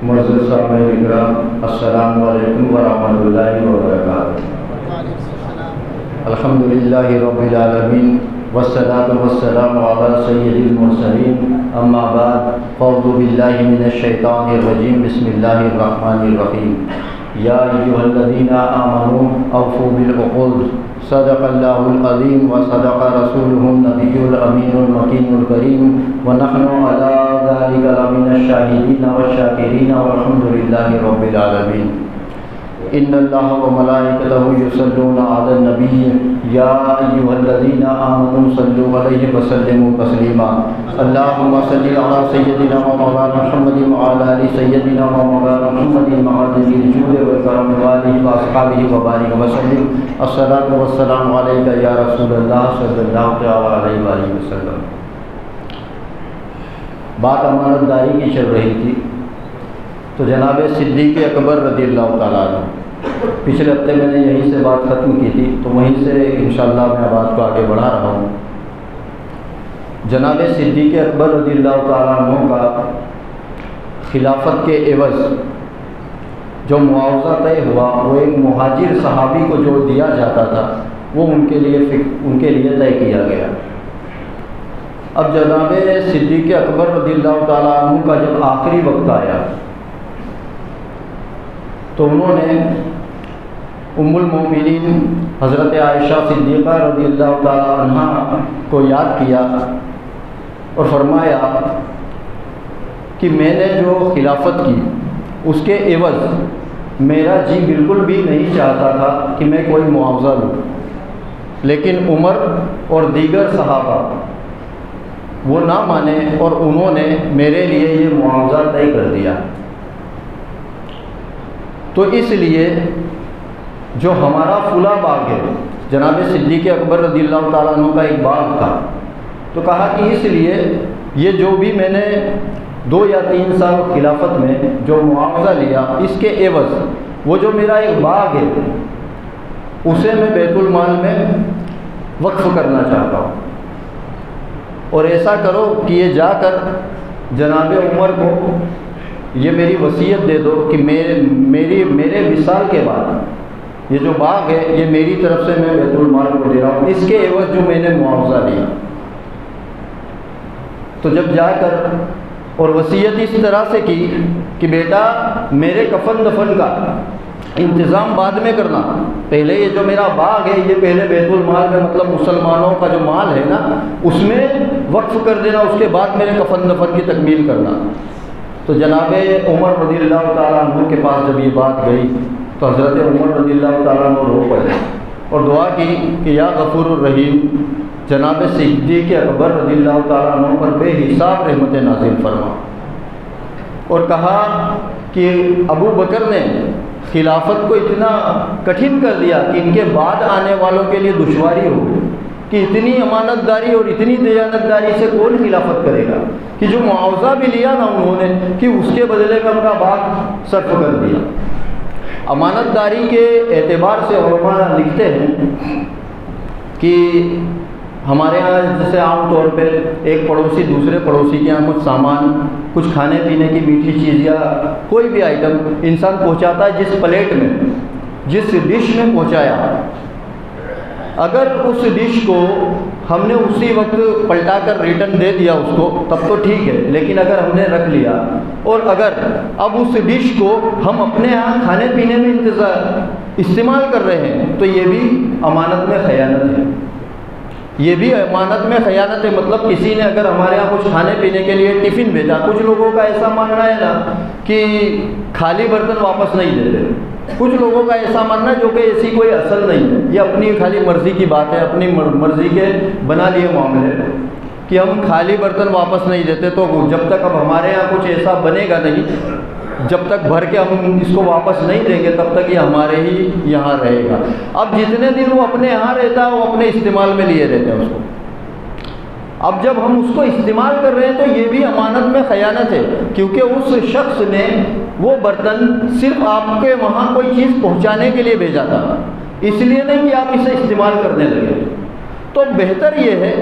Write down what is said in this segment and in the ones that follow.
معزز سامعین کرام، السلام علیکم ورحمۃ اللہ وبرکاتہ۔ الحمدللہ رب العالمین والصلاۃ والسلام علی سید المرسلین، اما بعد فاعوذ باللہ من الشیطان الرجیم، بسم اللہ الرحمن الرحیم۔ یا ایھا الذین آمنوا اوفوا بالعقود، صدق اللہ العظیم وصدق رسولہ النبی الامین المکین الکریم، ونحن علی ذلک لمن الشاہدین والشاکرین والحمد للہ رب العالمین۔ ان اللہ وملائکتہ یصلون علی النبی یا ایھا الذین آمنوا صلوا علیہ وسلموا تسلیما۔ اللہم صل علی سیدنا و مولانا محمد وعلی آل سیدنا و مولانا محمد معدن الجود والکرم وآلہ واصحابہ وبارک وسلم۔ الصلاۃ والسلام علیک یا رسول اللہ صلی اللہ تعالی علیہ وآلہ وسلم۔ بات امانت داری کی چل رہی تھی تو جناب صدیق اکبر رضی اللہ تعالیٰ عنہ، پچھلے ہفتے میں نے یہیں سے بات ختم کی تھی تو وہیں سے انشاءاللہ میں بات کو آگے بڑھا رہا ہوں۔ جناب صدیق اکبر رضی اللہ تعالیٰ عنہ کا خلافت کے عوض جو معاوضہ طے ہوا وہ ایک مہاجر صحابی کو جو دیا جاتا تھا وہ ان کے لیے طے کیا گیا۔ اب جناب صدیق اکبر رضی اللہ تعالیٰ عنہ کا جب آخری وقت آیا تو انہوں نے ام المومنین حضرت عائشہ صدیقہ رضی اللہ تعالیٰ عنہ کو یاد کیا اور فرمایا کہ میں نے جو خلافت کی اس کے عوض میرا جی بالکل بھی نہیں چاہتا تھا کہ میں کوئی معاوضہ لوں، لیکن عمر اور دیگر صحابہ وہ نہ مانے اور انہوں نے میرے لیے یہ معاوضہ طے کر دیا۔ تو اس لیے جو ہمارا فلاں باغ ہے، جناب صدیق اکبر رضی اللہ تعالیٰ عنہ کا ایک باغ تھا، تو کہا کہ اس لیے یہ جو بھی میں نے 2 یا 3 سال خلافت میں جو معاوضہ لیا اس کے عوض وہ جو میرا ایک باغ ہے اسے میں بیت المال میں وقف کرنا چاہتا ہوں، اور ایسا کرو کہ یہ جا کر جناب عمر کو یہ میری وصیت دے دو کہ میرے وصال کے بعد یہ جو باغ ہے یہ میری طرف سے میں بیت المال کو دے رہا ہوں، اس کے عوض جو میں نے معاوضہ لیا۔ تو جب جا کر اور وصیت اس طرح سے کی کہ بیٹا میرے کفن دفن کا انتظام بعد میں کرنا، پہلے یہ جو میرا باغ ہے یہ پہلے بیت المال میں مطلب مسلمانوں کا جو مال ہے نا اس میں وقف کر دینا، اس کے بعد میرے کفن دفن کی تکمیل کرنا۔ تو جناب عمر رضی اللہ تعالیٰ عنہ کے پاس جب یہ بات گئی تو حضرت عمر رضی اللہ تعالیٰ عنہ رو پڑے اور دعا کی کہ یا غفور الرحیم، جناب صدیق اکبر رضی اللہ تعالیٰ عنہ پر بے حساب رحمت نازل فرما، اور کہا کہ ابو بکر نے خلافت کو اتنا کٹھن کر دیا کہ ان کے بعد آنے والوں کے لیے دشواری ہوگی کہ اتنی امانت داری اور اتنی دیانت داری سے کون خلافت کرے گا، کہ جو معاوضہ بھی لیا نا انہوں نے کہ اس کے بدلے میں اپنا باغ صرف کر دیا۔ امانت داری کے اعتبار سے علماء لکھتے ہیں کہ ہمارے یہاں جیسے عام طور پہ ایک پڑوسی دوسرے پڑوسی کے یہاں کچھ سامان، کچھ کھانے پینے کی میٹھی چیز یا کوئی بھی آئٹم انسان پہنچاتا ہے، جس پلیٹ میں جس ڈش میں پہنچایا، اگر اس ڈش کو ہم نے اسی وقت پلٹا کر ریٹرن دے دیا اس کو تب تو ٹھیک ہے، لیکن اگر ہم نے رکھ لیا اور اگر اب اس ڈش کو ہم اپنے ہاں کھانے پینے میں استعمال کر رہے ہیں تو یہ بھی امانت میں خیانت ہے، یہ بھی امانت میں خیانت ہے۔ مطلب کسی نے اگر ہمارے یہاں کچھ کھانے پینے کے لیے ٹفن بھیجا، کچھ لوگوں کا ایسا ماننا ہے نا کہ خالی برتن واپس نہیں دیتے، کچھ لوگوں کا ایسا ماننا ہے جو کہ ایسی کوئی اصل نہیں ہے، یہ اپنی خالی مرضی کی بات ہے، اپنی مرضی کے بنا لیے معاملے کہ ہم خالی برتن واپس نہیں دیتے، تو جب تک اب ہمارے یہاں کچھ ایسا بنے گا نہیں، جب تک بھر کے ہم اس کو واپس نہیں دیں گے تب تک یہ ہمارے ہی یہاں رہے گا۔ اب جتنے دن وہ اپنے یہاں رہتا ہے وہ اپنے استعمال میں لیے رہتے ہیں اس کو، اب جب ہم اس کو استعمال کر رہے ہیں تو یہ بھی امانت میں خیانت ہے، کیونکہ اس شخص نے وہ برتن صرف آپ کے وہاں کوئی چیز پہنچانے کے لیے بھیجا تھا، اس لیے نہیں کہ آپ اسے استعمال کرنے لگے۔ تو بہتر یہ ہے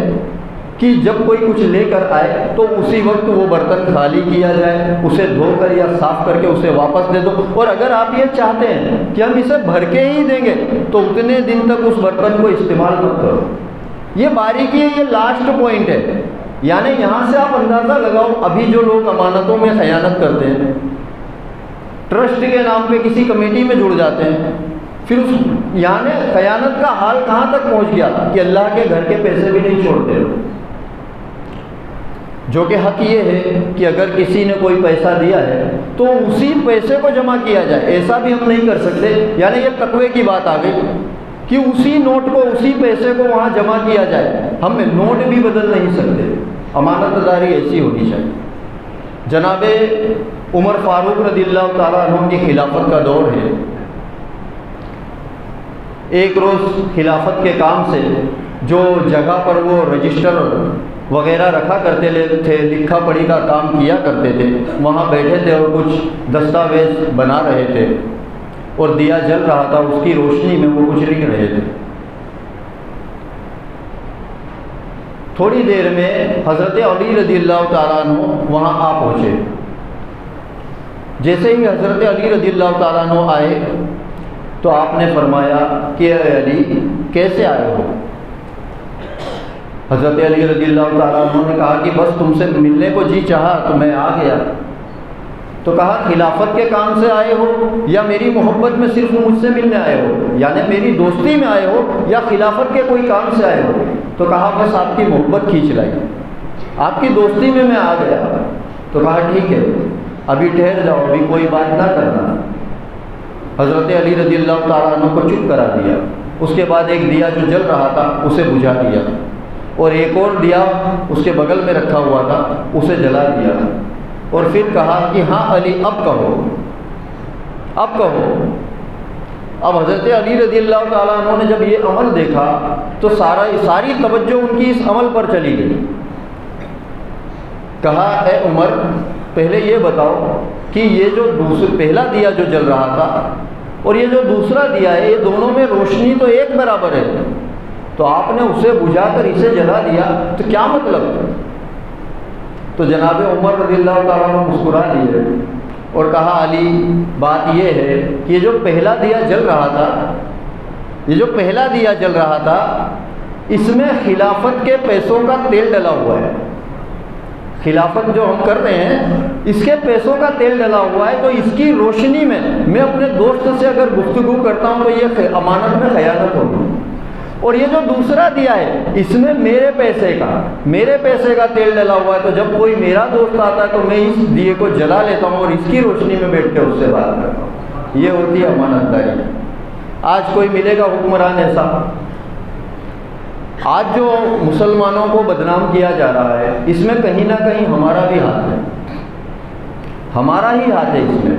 کہ جب کوئی کچھ لے کر آئے تو اسی وقت وہ برتن خالی کیا جائے، اسے دھو کر یا صاف کر کے اسے واپس دے دو، اور اگر آپ یہ چاہتے ہیں کہ ہم اسے بھر کے ہی دیں گے تو اتنے دن تک اس برتن کو استعمال مت کرو۔ یہ باریکی ہے، یہ لاسٹ پوائنٹ ہے، یعنی یہاں سے آپ اندازہ لگاؤ ابھی جو لوگ امانتوں میں خیانت کرتے ہیں، ٹرسٹ کے نام پہ کسی کمیٹی میں جڑ جاتے ہیں، پھر اس یعنی خیانت کا حال کہاں تک پہنچ گیا کہ اللہ کے گھر کے پیسے بھی نہیں چھوڑتے، جو کہ حق یہ ہے کہ اگر کسی نے کوئی پیسہ دیا ہے تو اسی پیسے کو جمع کیا جائے، ایسا بھی ہم نہیں کر سکتے، یعنی یہ تقوی کی بات آ گئی کہ اسی نوٹ کو، اسی پیسے کو وہاں جمع کیا جائے، ہم نوٹ بھی بدل نہیں سکتے، امانت داری ایسی ہونی چاہیے۔ جناب عمر فاروق رضی اللہ تعالیٰ عنہ کی خلافت کا دور ہے، ایک روز خلافت کے کام سے جو جگہ پر وہ رجسٹر وغیرہ رکھا کرتے تھے، لکھا پڑھی کا کام کیا کرتے تھے، وہاں بیٹھے تھے اور کچھ دستاویز بنا رہے تھے اور دیا جل رہا تھا، اس کی روشنی میں وہ کچھ لکھ رہے تھے۔ تھوڑی دیر میں حضرت علی رضی اللہ تعالیٰ عنہ وہاں آ پہنچے۔ جیسے ہی حضرت علی رضی اللہ تعالیٰ عنہ آئے تو آپ نے فرمایا کہ اے علی کیسے آئے ہو؟ حضرت علی رضی اللہ تعالیٰ عنہ نے کہا کہ بس تم سے ملنے کو جی چاہا تو میں آ گیا۔ تو کہا خلافت کے کام سے آئے ہو یا میری محبت میں صرف مجھ سے ملنے آئے ہو، یعنی میری دوستی میں آئے ہو یا خلافت کے کوئی کام سے آئے ہو؟ تو کہا بس آپ کی محبت کھینچ لائی، آپ کی دوستی میں آ گیا۔ تو کہا ٹھیک ہے ابھی ٹھہر جاؤ، ابھی کوئی بات نہ کرنا۔ حضرت علی رضی اللہ تعالیٰ عنہ کو چپ کرا دیا۔ اس کے بعد ایک دیا جو جل رہا تھا اسے بجھا دیا، اور ایک اور دیا اس کے بغل میں رکھا ہوا تھا اسے جلا دیا، اور پھر کہا کہ ہاں علی اب کہو، اب کہو۔ اب حضرت علی رضی اللہ تعالیٰ عنہ نے جب یہ عمل دیکھا تو ساری توجہ ان کی اس عمل پر چلی گئی۔ کہا اے عمر پہلے یہ بتاؤ کہ یہ جو پہلا دیا جو جل رہا تھا اور یہ جو دوسرا دیا ہے، یہ دونوں میں روشنی تو ایک برابر ہے، تو آپ نے اسے بجھا کر اسے جلا دیا تو کیا مطلب؟ تو جناب عمر رضی اللہ تعالیٰ عنہ مسکرا دیے اور کہا علی بات یہ ہے کہ یہ جو پہلا دیا جل رہا تھا، یہ جو پہلا دیا جل رہا تھا اس میں خلافت کے پیسوں کا تیل ڈلا ہوا ہے، خلافت جو ہم کر رہے ہیں اس کے پیسوں کا تیل ڈلا ہوا ہے، تو اس کی روشنی میں اپنے دوست سے اگر گفتگو کرتا ہوں تو یہ امانت میں خیانت ہوگی۔ اور یہ جو دوسرا دیا ہے اس میں میرے پیسے کا تیل ڈلا ہوا ہے، تو جب کوئی میرا دوست آتا ہے تو میں اس دیے کو جلا لیتا ہوں اور اس کی روشنی میں بیٹھ کے اس سے بات کرتا ہوں۔ یہ ہوتی ہے امانت داری۔ آج کوئی ملے گا حکمران ایسا؟ آج جو مسلمانوں کو بدنام کیا جا رہا ہے اس میں کہیں نہ کہیں ہمارا بھی ہاتھ ہے، ہمارا ہی ہاتھ ہے اس میں،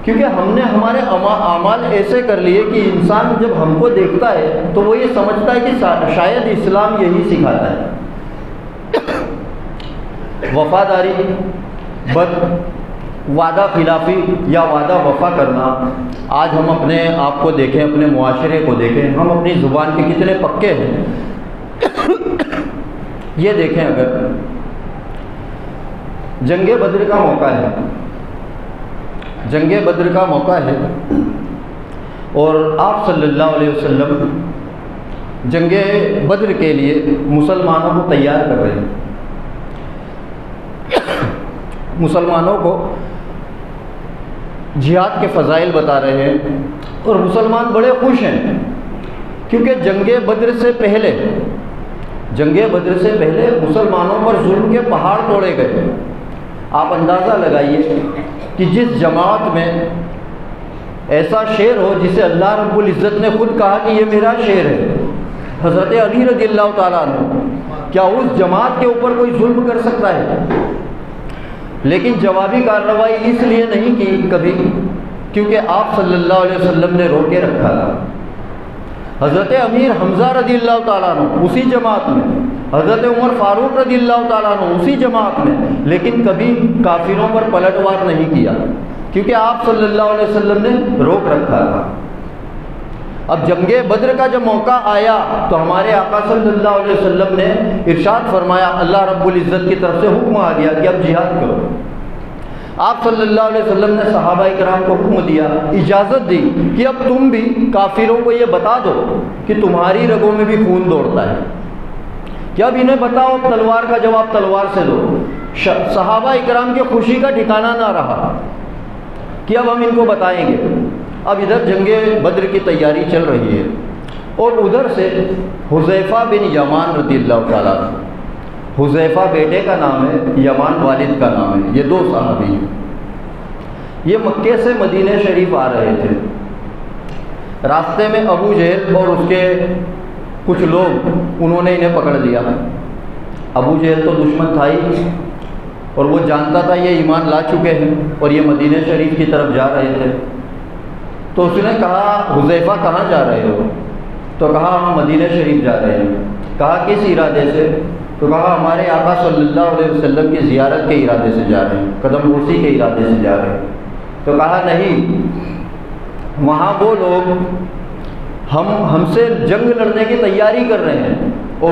کیونکہ ہم نے ہمارے اعمال ایسے کر لیے کہ انسان جب ہم کو دیکھتا ہے تو وہ یہ سمجھتا ہے کہ شاید اسلام یہی سکھاتا ہے۔ وفاداری، وعدہ خلافی یا وعدہ وفا کرنا، آج ہم اپنے آپ کو دیکھیں، اپنے معاشرے کو دیکھیں، ہم اپنی زبان کے کتنے پکے ہیں۔ یہ دیکھیں اگر جنگ بدر کا موقع ہے، جنگ بدر کا موقع ہے اور آپ صلی اللہ علیہ وسلم جنگ بدر کے لیے مسلمانوں کو تیار کر رہے ہیں، مسلمانوں کو جہاد کے فضائل بتا رہے ہیں، اور مسلمان بڑے خوش ہیں کیونکہ جنگ بدر سے پہلے مسلمانوں پر ظلم کے پہاڑ توڑے گئے۔ آپ اندازہ لگائیے کہ جس جماعت میں ایسا شیر ہو جسے اللہ رب العزت نے خود کہا کہ یہ میرا شیر ہے، حضرت علی رضی اللہ تعالیٰ عنہ، کیا اس جماعت کے اوپر کوئی ظلم کر سکتا ہے؟ لیکن جوابی کارروائی اس لیے نہیں کی کبھی کیونکہ آپ صلی اللہ علیہ وسلم نے روکے رکھا تھا۔ حضرت امیر حمزہ رضی اللہ تعالیٰ عنہ اسی جماعت میں، حضرت عمر فاروق رضی اللہ تعالیٰ عنہ اسی جماعت میں، لیکن کبھی کافروں پر پلٹوار نہیں کیا کیونکہ آپ صلی اللہ علیہ وسلم نے روک رکھا تھا۔ اب جنگ بدر کا جب موقع آیا تو ہمارے آقا صلی اللہ علیہ وسلم نے ارشاد فرمایا، اللہ رب العزت کی طرف سے حکم آ گیا کہ اب جہاد کرو۔ آپ صلی اللہ علیہ وسلم نے صحابہ کرام کو حکم دیا، اجازت دی کہ اب تم بھی کافروں کو یہ بتا دو کہ تمہاری رگوں میں بھی خون دوڑتا ہے، کہ اب انہیں بتاؤ، تلوار کا جواب تلوار سے دو۔ صحابہ کرام کی خوشی کا ٹھکانہ نہ رہا کہ اب ہم ان کو بتائیں گے۔ اب ادھر جنگ بدر کی تیاری چل رہی ہے اور ادھر سے حذیفہ بن یمان رضی اللہ تعالیٰ عنہ، حذیفہ بیٹے کا نام ہے، یمان والد کا نام ہے، یہ دو صحابی ہیں۔ یہ مکے سے مدینہ شریف آ رہے تھے۔ راستے میں ابو جہل اور اس کے کچھ لوگ انہوں نے انہیں پکڑ لیا۔ ابو جہل تو دشمن تھا ہی اور وہ جانتا تھا یہ ایمان لا چکے ہیں اور یہ مدینہ شریف کی طرف جا رہے تھے۔ تو اس نے کہا، حذیفہ کہاں جا رہے ہو؟ تو کہا ہم مدینہ شریف جا رہے ہیں۔ کہا کس ارادے سے؟ تو کہا ہمارے آقا صلی اللہ علیہ وسلم کی زیارت کے ارادے سے جا رہے ہیں، قدم بوسی کے ارادے سے جا رہے ہیں۔ تو کہا نہیں، وہاں وہ لوگ ہم سے جنگ لڑنے کی تیاری کر رہے ہیں اور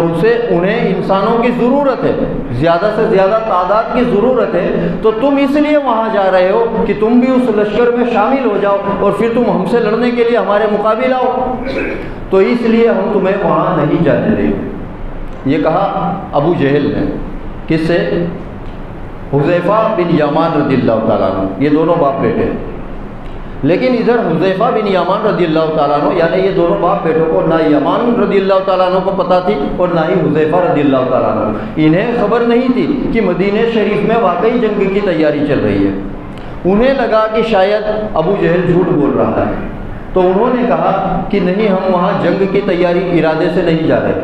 انہیں انسانوں کی ضرورت ہے، زیادہ سے زیادہ تعداد کی ضرورت ہے، تو تم اس لیے وہاں جا رہے ہو کہ تم بھی اس لشکر میں شامل ہو جاؤ اور پھر تم ہم سے لڑنے کے لیے ہمارے مقابل آؤ، تو اس لیے ہم تمہیں وہاں نہیں جانے دیں گے۔ یہ کہا ابو جہل نے، کس سے؟ حذیفہ بن یمان رضی اللہ تعالیٰ عنہ، یہ دونوں باپ بیٹے۔ لیکن ادھر حذیفہ بن یمان رضی اللہ تعالیٰ عنہ، یعنی یہ دونوں باپ بیٹوں کو نہ یمان رضی اللہ تعالیٰ عنہ کو پتہ تھی اور نہ ہی حذیفہ رضی اللہ تعالیٰ عنہ، انہیں خبر نہیں تھی کہ مدینہ شریف میں واقعی جنگ کی تیاری چل رہی ہے۔ انہیں لگا کہ شاید ابو جہل جھوٹ بول رہا ہے، تو انہوں نے کہا کہ نہیں، ہم وہاں جنگ کی تیاری ارادے سے نہیں جا رہے،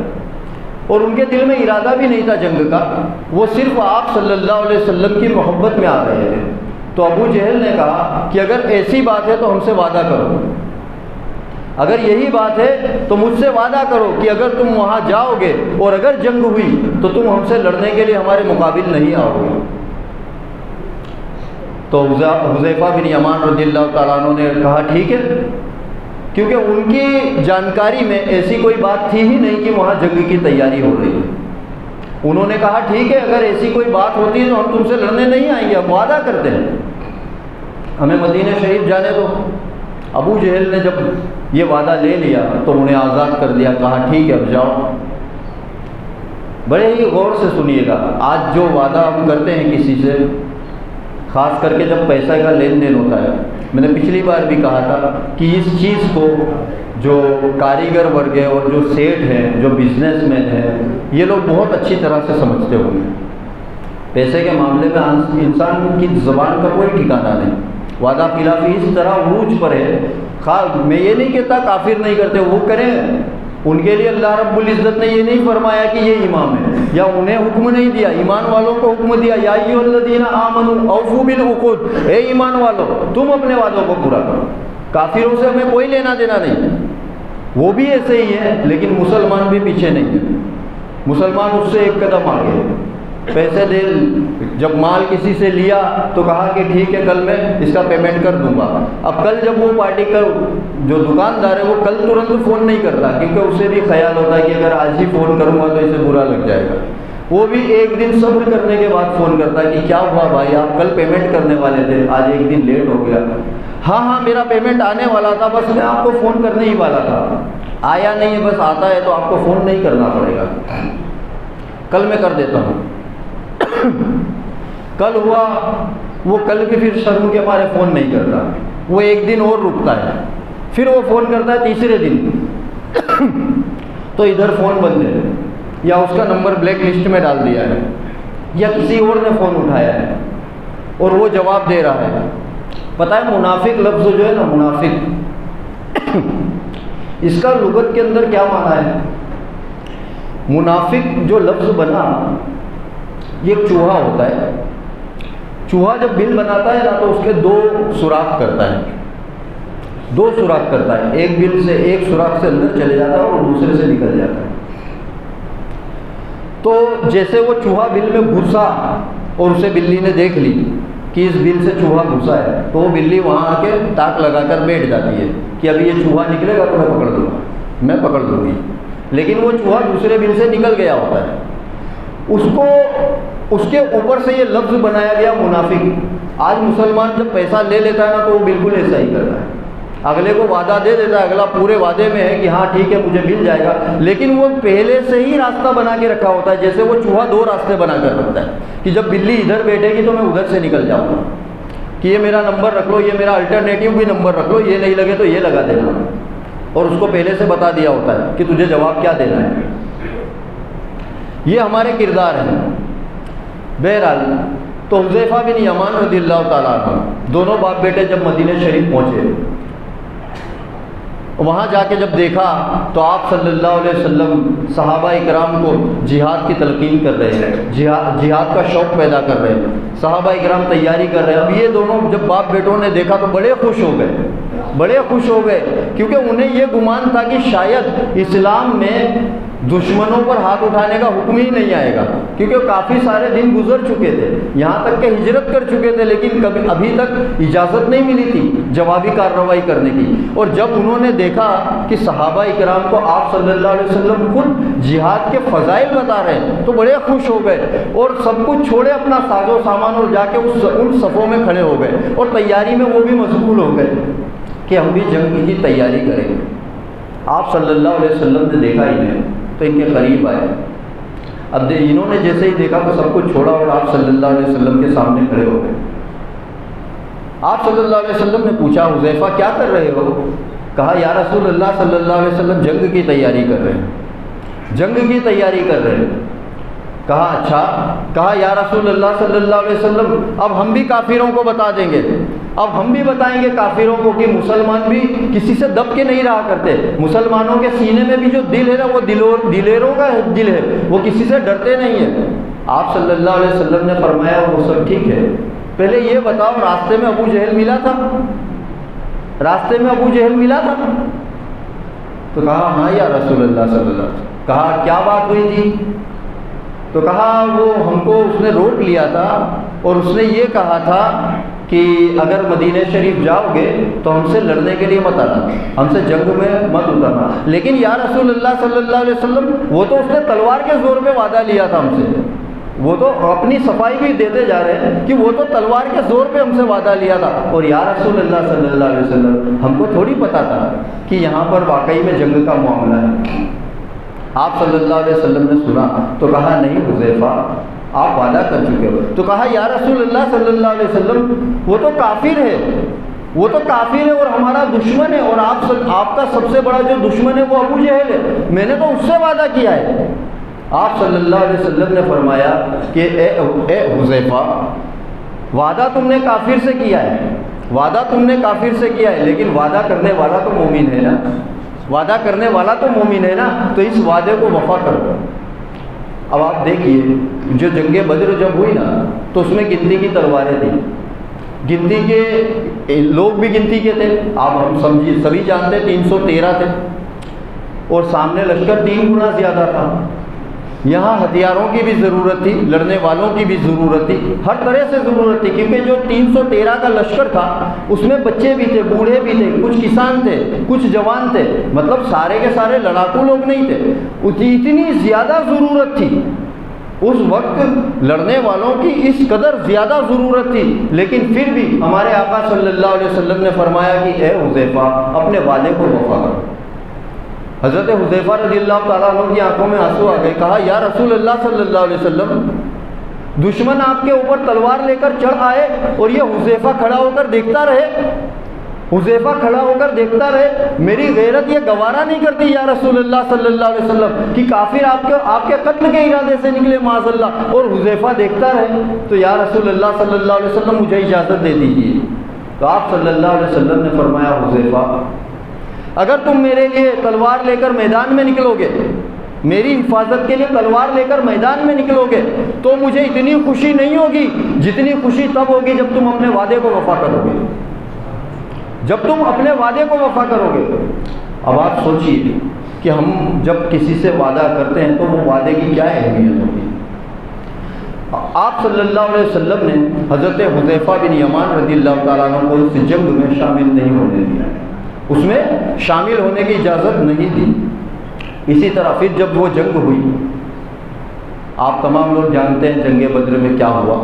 اور ان کے دل میں ارادہ بھی نہیں تھا جنگ کا، وہ صرف آپ صلی اللہ علیہ وسلم کی محبت میں آ رہے تھے۔ تو ابو جہل نے کہا کہ اگر ایسی بات ہے تو ہم سے وعدہ کرو، اگر یہی بات ہے تو مجھ سے وعدہ کرو کہ اگر تم وہاں جاؤ گے اور اگر جنگ ہوئی تو تم ہم سے لڑنے کے لیے ہمارے مقابل نہیں آؤ گے۔ تو حذیفہ بن یمان رضی اللہ تعالیٰ عنہ نے کہا ٹھیک ہے، کیونکہ ان کی جانکاری میں ایسی کوئی بات تھی ہی نہیں کہ وہاں جنگ کی تیاری ہو رہی ہے۔ انہوں نے کہا ٹھیک ہے، اگر ایسی کوئی بات ہوتی ہے تو ہم تم سے لڑنے نہیں آئیں گے، ہم وعدہ کرتے ہیں، ہمیں مدینہ شریف جانے دو۔ ابو جہل نے جب یہ وعدہ لے لیا تو انہیں آزاد کر دیا، کہا ٹھیک ہے اب جاؤ۔ بڑے ہی غور سے سنیے گا، آج جو وعدہ ہم کرتے ہیں کسی سے، خاص کر کے جب پیسے کا لین دین ہوتا ہے، میں نے پچھلی بار بھی کہا تھا کہ اس چیز کو جو کاریگر ورگ ہے اور جو سیٹ ہیں، جو بزنس مین ہیں، یہ لوگ بہت اچھی طرح سے سمجھتے ہوں گے۔ پیسے کے معاملے میں انسان کی زبان کا کوئی ٹھکانہ نہیں، وعدہ خلافی اس طرح عروج پر ہے۔ میں یہ نہیں کہتا کافر نہیں کرتے، وہ کریں، ان کے لیے اللہ رب العزت نے یہ نہیں فرمایا کہ یہ امام ہے، یا انہیں حکم نہیں دیا، ایمان والوں کو حکم دیا، یا ایھا الذین آمنوا اوفوا بالعقود، اے ایمان والو تم اپنے وعدوں کو پورا کرو۔ کافروں سے ہمیں کوئی لینا دینا نہیں، وہ بھی ایسے ہی ہیں، لیکن مسلمان بھی پیچھے نہیں ہے، مسلمان اس سے ایک قدم آگے۔ پیسے دے، جب مال کسی سے لیا تو کہا کہ ٹھیک ہے کل میں اس کا پیمنٹ کر دوں گا۔ اب کل جب وہ پارٹی کا جو دکاندار ہے وہ کل ترنت فون نہیں کرتا، کیونکہ اسے بھی خیال ہوتا ہے کہ اگر آج ہی فون کروں گا تو اسے برا لگ جائے گا۔ وہ بھی ایک دن صبر کرنے کے بعد فون کرتا ہے کہ کیا ہوا بھائی، آپ کل پیمنٹ کرنے والے تھے، آج ایک دن لیٹ ہو گیا۔ ہاں میرا پیمنٹ آنے والا تھا، بس میں آپ کو فون کرنے ہی والا تھا، آیا نہیں ہے، بس آتا ہے تو آپ کو فون نہیں کرنا پڑے گا، کل میں کر دیتا ہوں۔ کل ہوا، وہ کل بھی پھر شرم کے مارے فون نہیں کرتا، وہ ایک دن اور رکتا ہے، پھر وہ فون کرتا ہے تیسرے دن تو ادھر فون بند ہے، یا اس کا نمبر بلیک لسٹ میں ڈال دیا ہے، یا کسی اور نے فون اٹھایا ہے اور وہ جواب دے رہا ہے۔ پتہ ہے منافق لفظ جو ہے نا، منافق، اس کا لغت کے اندر کیا معنی ہے؟ منافق جو لفظ بنا، یہ ایک چوہا ہوتا ہے۔ چوہا جب بل بناتا ہے نا تو اس کے دو سوراخ کرتا ہے، دو سوراخ کرتا ہے، ایک بل سے ایک سوراخ سے اندر چلے جاتا ہے اور دوسرے سے نکل جاتا ہے۔ تو جیسے وہ چوہا بل میں گھسا اور اسے بلی نے دیکھ لی کہ اس بل سے چوہا گھسا ہے، تو وہ بلی وہاں آ کے تاک لگا کر بیٹھ جاتی ہے کہ ابھی یہ چوہا نکلے گا تو میں پکڑ دوں گا، میں پکڑ دوں گی، لیکن وہ چوہا دوسرے بل سے نکل گیا ہوتا ہے۔ اس کے اوپر سے یہ لفظ بنایا گیا منافق۔ آج مسلمان جب پیسہ لے لیتا ہے نا تو وہ بالکل ایسا ہی کرتا ہے، اگلے کو وعدہ دے دیتا ہے، اگلا پورے وعدے میں ہے کہ ہاں ٹھیک ہے مجھے مل جائے گا، لیکن وہ پہلے سے ہی راستہ بنا کے رکھا ہوتا ہے، جیسے وہ چوہا دو راستے بنا کر رکھتا ہے کہ جب بلی ادھر بیٹھے گی تو میں ادھر سے نکل جاؤں گا، کہ یہ میرا نمبر رکھ لو، یہ میرا الٹرنیٹیو بھی نمبر رکھ لو، یہ نہیں لگے تو یہ لگا دینا، اور اس کو پہلے سے بتا دیا ہوتا ہے کہ تجھے جواب کیا دینا ہے۔ یہ ہمارے کردار ہیں۔ بہرحال تو حذیفہ بن یمان رضی اللہ تعالیٰ عنہ دونوں باپ بیٹے جب مدینہ شریف پہنچے، وہاں جا کے جب دیکھا تو آپ صلی اللہ علیہ وسلم صحابہ اکرام کو جہاد کی تلقین کر رہے ہیں، جہاد کا شوق پیدا کر رہے ہیں، صحابہ اکرام تیاری کر رہے ہیں۔ اب یہ دونوں جب باپ بیٹوں نے دیکھا تو بڑے خوش ہو گئے، بڑے خوش ہو گئے، کیونکہ انہیں یہ گمان تھا کہ شاید اسلام میں دشمنوں پر ہاتھ اٹھانے کا حکم ہی نہیں آئے گا، کیونکہ کافی سارے دن گزر چکے تھے، یہاں تک کہ ہجرت کر چکے تھے، لیکن کبھی ابھی تک اجازت نہیں ملی تھی جوابی کارروائی کرنے کی۔ اور جب انہوں نے دیکھا کہ صحابہ اکرام کو آپ صلی اللہ علیہ وسلم خود جہاد کے فضائل بتا رہے ہیں تو بڑے خوش ہو گئے، اور سب کچھ چھوڑے اپنا ساز و سامان اور جا کے ان صفوں میں کھڑے ہو گئے، اور تیاری میں وہ بھی مشغول ہو گئے کہ ہم بھی جنگ کی تیاری کریں گے۔ آپ صلی اللہ علیہ وسلم نے دیکھا انہیں تو ان کے قریب آئے، اب انہوں نے جیسے ہی دیکھا تو سب کچھ چھوڑا اور آپ صلی اللہ علیہ وسلم کے سامنے کھڑے ہو گئے۔ آپ صلی اللہ علیہ وسلم نے پوچھا حذیفہ کیا کر رہے ہو؟ کہا یا رسول اللہ صلی اللہ علیہ وسلم جنگ کی تیاری کر رہے ہیں، جنگ کی تیاری کر رہے ہیں۔ کہا اچھا، کہا یا رسول اللہ صلی اللہ علیہ وسلم اب ہم بھی کافروں کو بتا دیں گے، اب ہم بھی بتائیں گے کافروں کو کہ مسلمان بھی کسی سے دب کے نہیں رہا کرتے، مسلمانوں کے سینے میں بھی جو دل ہے نا وہ دلیروں کا دل ہے، وہ کسی سے ڈرتے نہیں ہیں۔ آپ صلی اللہ علیہ وسلم نے فرمایا وہ سب ٹھیک ہے، پہلے یہ بتاؤ راستے میں ابو جہل ملا تھا؟ راستے میں ابو جہل ملا تھا؟ تو کہا ہاں یا رسول اللہ صلی اللہ علیہ وسلم۔ کہا کیا بات ہوئی تھی؟ تو کہا وہ ہم کو اس نے روک لیا تھا اور اس نے یہ کہا تھا کہ اگر مدینہ شریف جاؤ گے تو ہم سے لڑنے کے لیے مت آنا، ہم سے جنگ میں مت اترنا، لیکن یا رسول اللہ صلی اللہ علیہ وسلم وہ تو اس نے تلوار کے زور پہ وعدہ لیا تھا ہم سے، وہ تو اپنی صفائی بھی دیتے جا رہے ہیں کہ وہ تو تلوار کے زور پہ ہم سے وعدہ لیا تھا، اور یا رسول اللہ صلی اللہ علیہ وسلم ہم کو تھوڑی پتا تھا کہ یہاں پر واقعی میں جنگ کا معاملہ ہے۔ آپ صلی اللہ علیہ وسلم نے سنا تو کہا نہیں حذیفہ آپ وعدہ کر چکے ہو۔ تو کہا یا رسول اللہ صلی اللہ علیہ وسلم وہ تو کافر ہے، وہ تو کافر ہے اور ہمارا دشمن ہے، اور آپ کا سب سے بڑا جو دشمن ہے وہ ابو جہل ہے، میں نے تو اس سے وعدہ کیا ہے۔ آپ صلی اللہ علیہ وسلم نے فرمایا کہ اے حذیفہ وعدہ تم نے کافر سے کیا ہے، وعدہ تم نے کافر سے کیا ہے، لیکن وعدہ کرنے والا تو مومن ہے نا، وعدہ کرنے والا تو مومن ہے نا، تو اس وعدے کو وفا کرو۔ اب آپ دیکھیے جو جنگ بدر جب ہوئی نا تو اس میں گنتی کی تلواریں تھیں، گنتی کے لوگ بھی گنتی کے تھے، آپ ہم سمجھیے سبھی جانتے 313 تھے، اور سامنے لشکر 3 گنا زیادہ تھا۔ یہاں ہتھیاروں کی بھی ضرورت تھی، لڑنے والوں کی بھی ضرورت تھی، ہر طرح سے ضرورت تھی، کیونکہ جو 313 کا لشکر تھا اس میں بچے بھی تھے، بوڑھے بھی تھے، کچھ کسان تھے، کچھ جوان تھے، مطلب سارے کے سارے لڑاکو لوگ نہیں تھے، اتنی زیادہ ضرورت تھی اس وقت، لڑنے والوں کی اس قدر زیادہ ضرورت تھی، لیکن پھر بھی ہمارے آقا صلی اللہ علیہ وسلم نے فرمایا کہ اے حذیفہ اپنے وعدے کو وفا کرو۔ حضرت حذیفہ رضی اللہ تعالیٰ عنہ کی آنکھوں میں آنسو آ گئے، کہا یا رسول اللہ صلی اللہ علیہ وسلم دشمن آپ کے اوپر تلوار لے کر چڑھ آئے اور یہ حذیفہ کھڑا ہو کر دیکھتا رہے، حذیفہ کھڑا ہو کر دیکھتا رہے، میری غیرت یہ گوارا نہیں کرتی یا رسول اللہ صلی اللہ علیہ وسلم کہ کافر آپ کے قتل کے ارادے سے نکلے معاذ اللہ، اور حذیفہ دیکھتا رہے، تو یا رسول اللہ صلی اللہ علیہ وسلم مجھے اجازت دے دیجیے۔ تو آپ صلی اللہ علیہ وسلم نے فرمایا حذیفہ اگر تم میرے لیے تلوار لے کر میدان میں نکلو گے، میری حفاظت کے لیے تلوار لے کر میدان میں نکلو گے تو مجھے اتنی خوشی نہیں ہوگی جتنی خوشی تب ہوگی جب تم اپنے وعدے کو وفا کرو گے، جب تم اپنے وعدے کو وفا کرو گے۔ اب آپ سوچیے کہ ہم جب کسی سے وعدہ کرتے ہیں تو وہ وعدے کی کیا اہمیت ہوگی۔ آپ صلی اللہ علیہ وسلم نے حضرت حذیفہ بن یمان رضی اللہ تعالیٰ عنہ کو اس جنگ میں شامل نہیں ہونے دیا، اس میں شامل ہونے کی اجازت نہیں دی۔ اسی طرح پھر جب وہ جنگ ہوئی، آپ تمام لوگ جانتے ہیں جنگ بدر میں کیا ہوا۔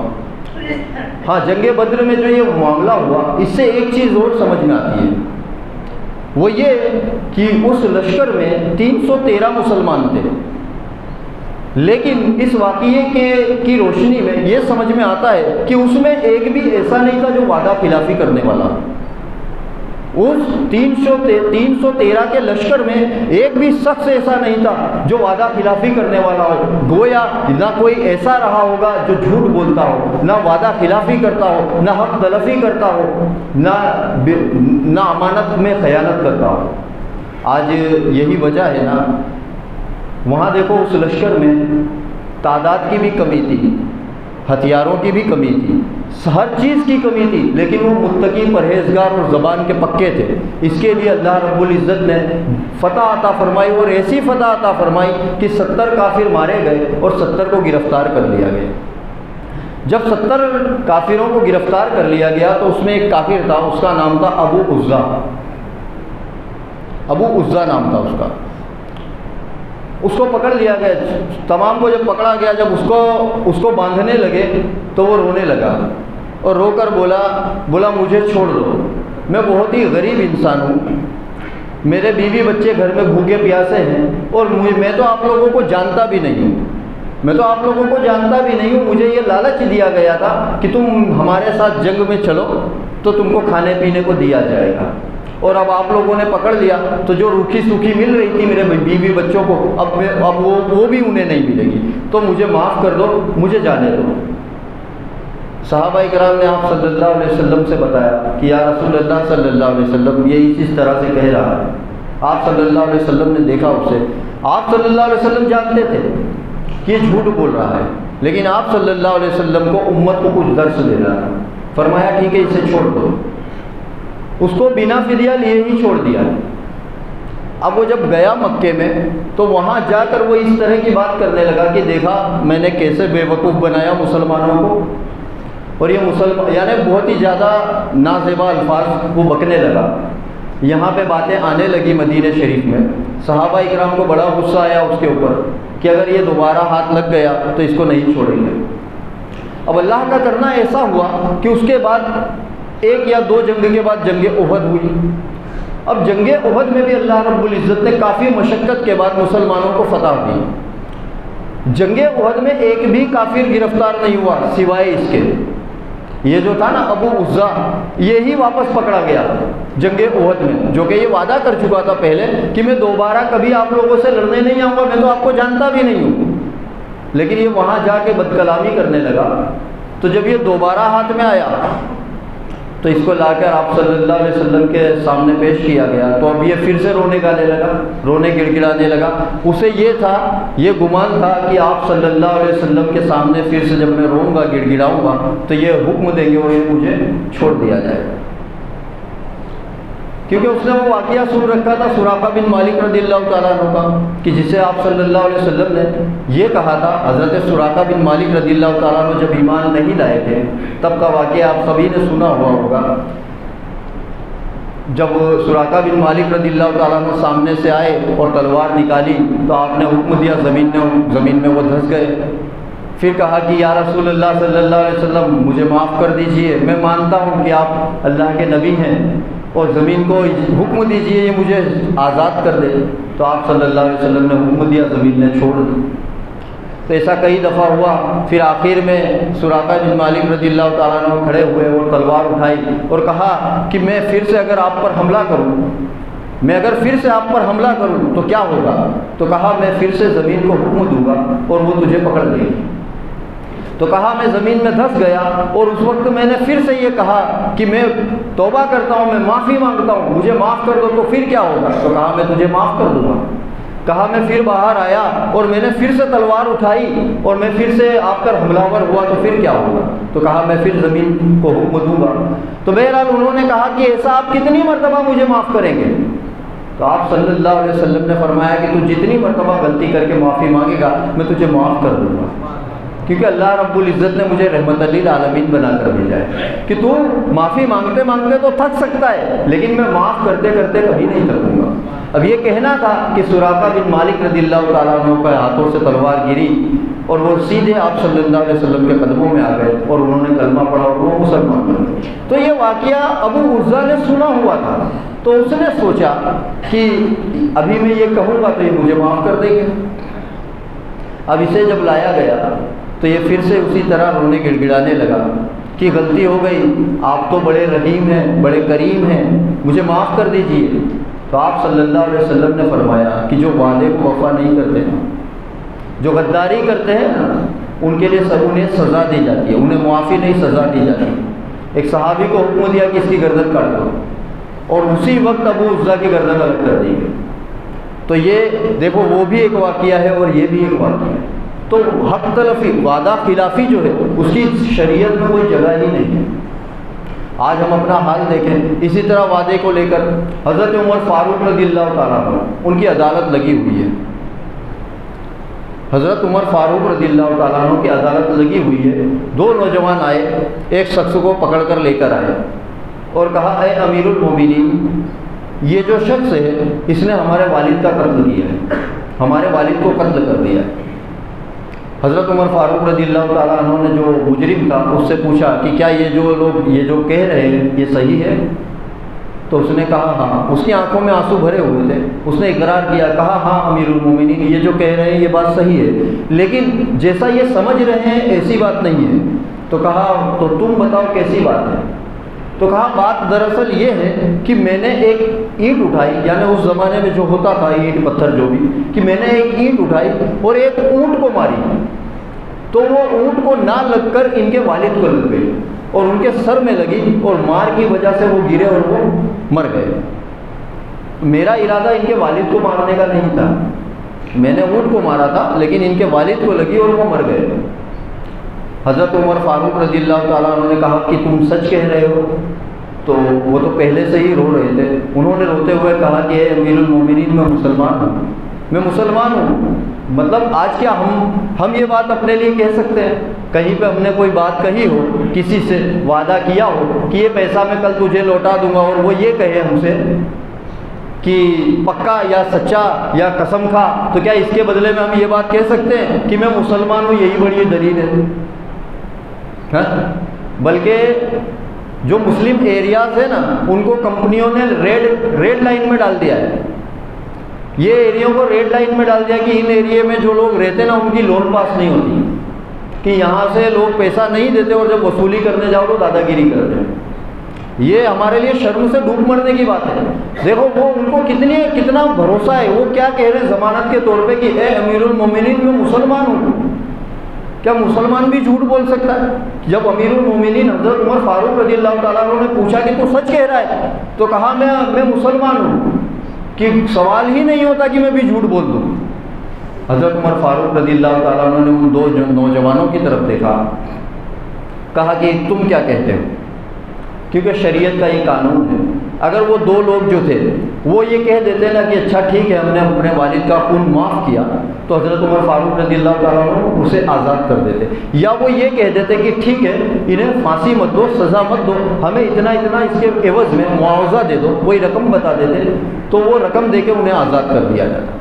ہاں، جنگ بدر میں جو یہ معاملہ ہوا، اس سے ایک چیز اور سمجھ میں آتی ہے، وہ یہ کہ اس لشکر میں 313 مسلمان تھے، لیکن اس واقعے کی روشنی میں یہ سمجھ میں آتا ہے کہ اس میں ایک بھی ایسا نہیں تھا جو وعدہ خلافی کرنے والا۔ اس 313 کے لشکر میں ایک بھی شخص ایسا نہیں تھا جو وعدہ خلافی کرنے والا ہو۔ گویا نہ کوئی ایسا رہا ہوگا جو جھوٹ بولتا ہو، نہ وعدہ خلافی کرتا ہو، نہ حق تلفی کرتا ہو، نہ امانت میں خیانت کرتا ہو۔ آج یہی وجہ ہے نا، وہاں دیکھو اس لشکر میں تعداد کی بھی کمی تھی، ہتھیاروں کی بھی کمی تھی، ہر چیز کی کمی تھی، لیکن وہ متقی، پرہیزگار اور زبان کے پکے تھے۔ اس کے لیے اللہ رب العزت نے فتح عطا فرمائی، اور ایسی فتح عطا فرمائی کہ 70 کافر مارے گئے اور 70 کو گرفتار کر لیا گیا۔ جب 70 کافروں کو گرفتار کر لیا گیا تو اس میں ایک کافر تھا، اس کا نام تھا ابو عزا۔ ابو عزا نام تھا اس کا۔ اس کو پکڑ لیا گیا، تمام کو جب پکڑا گیا، جب اس کو باندھنے لگے تو وہ رونے لگا اور رو کر بولا مجھے چھوڑ دو، میں بہت ہی غریب انسان ہوں، میرے بیوی بچے گھر میں بھوکے پیاسے ہیں، اور میں تو آپ لوگوں کو جانتا بھی نہیں ہوں، مجھے یہ لالچ دیا گیا تھا کہ تم ہمارے ساتھ جنگ میں چلو تو تم کو کھانے پینے کو دیا جائے گا، اور اب آپ لوگوں نے پکڑ لیا تو جو روکھی سوکھی مل رہی تھی میرے بیوی بچوں کو، اب وہ بھی انہیں نہیں ملے گی، تو مجھے معاف کر دو، مجھے جانے دو۔ صحابہ کرام نے آپ صلی اللہ علیہ وسلم سے بتایا کہ یا رسول اللہ صلی اللہ علیہ وسلم یہ اس طرح سے کہہ رہا ہے۔ آپ صلی اللہ علیہ وسلم نے دیکھا اسے، آپ صلی اللہ علیہ وسلم جانتے تھے کہ یہ جھوٹ بول رہا ہے، لیکن آپ صلی اللہ علیہ وسلم کو امت کو کچھ درس دے رہا ہے۔ فرمایا ٹھیک ہے اسے چھوڑ دو، اس کو بنا فدیہ لیے ہی چھوڑ دیا۔ اب وہ جب گیا مکے میں تو وہاں جا کر وہ اس طرح کی بات کرنے لگا کہ دیکھا میں نے کیسے بے وقوف بنایا مسلمانوں کو، اور یہ یعنی بہت ہی زیادہ نازیبا الفاظ وہ بکنے لگا۔ یہاں پہ باتیں آنے لگی مدینہ شریف میں، صحابہ اکرام کو بڑا غصہ آیا اس کے اوپر کہ اگر یہ دوبارہ ہاتھ لگ گیا تو اس کو نہیں چھوڑیں گے۔ اب اللہ کا کرنا ایسا ہوا کہ اس کے بعد 1 یا 2 جنگ کے بعد جنگ احد ہوئی۔ اب جنگ احد میں بھی اللہ رب العزت نے کافی مشقت کے بعد مسلمانوں کو فتح دی۔ جنگ احد میں ایک بھی کافر گرفتار نہیں ہوا سوائے اس کے، یہ جو تھا نا ابو عزا، یہی واپس پکڑا گیا جنگ احد میں، جو کہ یہ وعدہ کر چکا تھا پہلے کہ میں دوبارہ کبھی آپ لوگوں سے لڑنے نہیں آؤں گا، میں تو آپ کو جانتا بھی نہیں ہوں، لیکن یہ وہاں جا کے بد کلامی کرنے لگا۔ تو جب یہ دوبارہ ہاتھ میں آیا تو اس کو لا کر آپ صلی اللہ علیہ وسلم کے سامنے پیش کیا گیا، تو اب یہ پھر سے رونے گڑ گڑانے لگا۔ اسے یہ گمان تھا کہ آپ صلی اللہ علیہ وسلم کے سامنے پھر سے جب میں روؤں گا گڑ گڑاؤں گا تو یہ حکم دیں گے اور یہ مجھے چھوڑ دیا جائے گا، کیونکہ اس نے وہ واقعہ سن رکھا تھا سراقہ بن مالک رضی اللہ تعالیٰ عنہ کا، کہ جسے آپ صلی اللہ علیہ وسلم نے یہ کہا تھا، حضرت سراقہ بن مالک رضی اللہ تعالیٰ عنہ جب ایمان نہیں لائے تھے تب کا واقعہ آپ سبھی نے سنا ہوا ہوگا۔ جب سراقہ بن مالک رضی اللہ تعالیٰ عنہ سامنے سے آئے اور تلوار نکالی تو آپ نے حکم دیا، زمین میں وہ دھس گئے۔ پھر کہا کہ یا رسول اللہ صلی اللہ علیہ وسلم مجھے معاف کر دیجئے، میں مانتا ہوں کہ آپ اللہ کے نبی ہیں، اور زمین کو حکم دیجئے یہ مجھے آزاد کر دے۔ تو آپ صلی اللہ علیہ وسلم نے حکم دیا، زمین نے چھوڑ دی۔ تو ایسا کئی دفعہ ہوا، پھر آخر میں سراقہ بن مالک رضی اللہ تعالیٰ عنہ کھڑے ہوئے اور تلوار اٹھائی اور کہا کہ میں پھر سے اگر آپ پر حملہ کروں تو کیا ہوگا؟ تو کہا میں پھر سے زمین کو حکم دوں گا اور وہ تجھے پکڑ لے گی۔ تو کہا میں زمین میں دھس گیا، اور اس وقت میں نے پھر سے یہ کہا کہ میں توبہ کرتا ہوں، میں معافی مانگتا ہوں، مجھے معاف کر دو، تو پھر کیا ہوگا؟ تو کہا میں تجھے معاف کر دوں گا۔ کہا میں پھر باہر آیا اور میں نے پھر سے تلوار اٹھائی اور میں پھر سے آپ پر حملہ آور ہوا، تو پھر کیا ہوگا؟ تو کہا میں پھر زمین کو حکم دوں گا۔ تو بہرحال انہوں نے کہا کہ ایسا آپ کتنی مرتبہ مجھے معاف کریں گے؟ تو آپ صلی اللہ علیہ وسلم نے فرمایا کہ تو جتنی مرتبہ غلطی کر کے معافی مانگے گا میں تجھے معاف کر دوں گا۔ کیونکہ اللہ رب العزت نے مجھے رحمت للعالمین بنا کر بھیجا ہے کہ تو معافی مانگتے مانگتے تو تھک سکتا ہے، لیکن میں معاف کرتے کرتے کبھی نہیں تھکوں گا۔ اب یہ کہنا تھا کہ سراقہ بن مالک رضی اللہ تعالیٰ عنہ کے ہاتھوں سے تلوار گری اور وہ سیدھے آپ صلی اللہ علیہ وسلم کے قدموں میں آ گئے اور انہوں نے کلمہ پڑھا اور وہ مسلمان بن گئے۔ تو یہ واقعہ ابو عرضہ نے سنا ہوا تھا، تو اس نے سوچا کہ ابھی میں یہ کہوں گا تو یہ مجھے معاف کر دیں گے۔ اب اسے جب لایا گیا تو یہ پھر سے اسی طرح رونے گڑ گڑانے لگا کہ غلطی ہو گئی، آپ تو بڑے رحیم ہیں، بڑے کریم ہیں، مجھے معاف کر دیجئے۔ تو آپ صلی اللہ علیہ وسلم نے فرمایا کہ جو وعدے کو وفا نہیں کرتے ہیں، جو غداری کرتے ہیں نا، ان کے لیے انہیں سزا دی جاتی ہے، انہیں معافی نہیں سزا دی جاتی۔ ایک صحابی کو حکم دیا کہ اس کی گردن کاٹ دو، اور اسی وقت ابو عرضہ کی گردن الگ کر دی گئی۔ تو یہ دیکھو وہ بھی ایک واقعہ ہے اور یہ بھی ایک واقعہ ہے۔ تو حق تلفی، وعدہ خلافی جو ہے اس کی شریعت میں کوئی جگہ ہی نہیں ہے۔ آج ہم اپنا حال دیکھیں، اسی طرح وعدے کو لے کر حضرت عمر فاروق رضی اللہ تعالیٰ عنہ ان کی عدالت لگی ہوئی ہے۔ حضرت عمر فاروق رضی اللہ تعالیٰ عنہ کی عدالت لگی ہوئی ہے۔ دو نوجوان آئے، ایک شخص کو پکڑ کر لے کر آئے اور کہا، اے امیر المومنین، یہ جو شخص ہے اس نے ہمارے والد کا قتل کیا ہے، ہمارے والد کو قتل کر دیا ہے۔ حضرت عمر فاروق رضی اللہ تعالیٰ عنہ نے جو مجرم تھا اس سے پوچھا کہ کیا یہ جو لوگ یہ جو کہہ رہے ہیں یہ صحیح ہے؟ تو اس نے کہا ہاں۔ اس کی آنکھوں میں آنسو بھرے ہوئے تھے، اس نے اقرار کیا، کہا ہاں امیر المومنین، یہ جو کہہ رہے ہیں یہ بات صحیح ہے، لیکن جیسا یہ سمجھ رہے ہیں ایسی بات نہیں ہے۔ تو کہا تو تم بتاؤ کیسی بات ہے؟ تو کہا بات دراصل یہ ہے کہ میں نے ایک اینٹ اٹھائی، یعنی اس زمانے میں جو ہوتا تھا اینٹ پتھر جو بھی، کہ میں نے ایک اینٹ اٹھائی اور ایک اونٹ کو ماری، تو وہ اونٹ کو نہ لگ کر ان کے والد کو لگ گئی اور ان کے سر میں لگی اور مار کی وجہ سے وہ گرے اور وہ مر گئے۔ میرا ارادہ ان کے والد کو مارنے کا نہیں تھا، میں نے اونٹ کو مارا تھا لیکن ان کے والد کو لگی اور وہ مر گئے۔ حضرت عمر فاروق رضی اللہ تعالیٰ عنہ نے کہا کہ تم سچ کہہ رہے ہو؟ تو وہ تو پہلے سے ہی رو رہے تھے، انہوں نے روتے ہوئے کہا کہ اے امیر المومنین، میں مسلمان ہوں، میں مسلمان ہوں۔ مطلب آج کیا ہم یہ بات اپنے لیے کہہ سکتے ہیں؟ کہیں پہ ہم نے کوئی بات کہی ہو، کسی سے وعدہ کیا ہو کہ یہ پیسہ میں کل تجھے لوٹا دوں گا، اور وہ یہ کہے ہم سے کہ پکا یا سچا یا قسم کھا، تو کیا اس کے بدلے میں ہم یہ بات کہہ سکتے ہیں کہ میں مسلمان ہوں، یہی بڑی دلیل ہے؟ بلکہ جو مسلم ایریاز ہیں نا ان کو کمپنیوں نے ریڈ لائن میں ڈال دیا ہے، یہ ایریوں کو ریڈ لائن میں ڈال دیا کہ ان ایریے میں جو لوگ رہتے ہیں نا ان کی لون پاس نہیں ہوتی، کہ یہاں سے لوگ پیسہ نہیں دیتے اور جب وصولی کرنے جاؤ تو دادا گیری کرتے ہیں۔ یہ ہمارے لیے شرم سے ڈوب مرنے کی بات ہے۔ دیکھو وہ ان کو کتنا بھروسہ ہے، وہ کیا کہہ رہے ہیں ضمانت کے طور پہ کہ اے امیر المومنین، میں مسلمان ہوں۔ کیا مسلمان بھی جھوٹ بول سکتا ہے؟ جب امیر المومنین حضرت عمر فاروق رضی اللہ تعالیٰ عنہ نے پوچھا کہ تو سچ کہہ رہا ہے، تو کہا میں مسلمان ہوں، کہ سوال ہی نہیں ہوتا کہ میں بھی جھوٹ بول دوں۔ حضرت عمر فاروق رضی اللہ تعالیٰ عنہ نے ان دو نوجوانوں کی طرف دیکھا، کہا کہ تم کیا کہتے ہو؟ کیونکہ شریعت کا یہ قانون ہے، اگر وہ دو لوگ جو تھے وہ یہ کہہ دیتے نا کہ اچھا ٹھیک ہے ہم نے اپنے والد کا خون معاف کیا، تو حضرت عمر فاروق رضی اللہ تعالیٰ عنہ اسے آزاد کر دیتے، یا وہ یہ کہہ دیتے کہ ٹھیک ہے انہیں پھانسی مت دو، سزا مت دو، ہمیں اتنا اس کے عوض میں معاوضہ دے دو، وہی رقم بتا دیتے تو وہ رقم دے کے انہیں آزاد کر دیا جاتا۔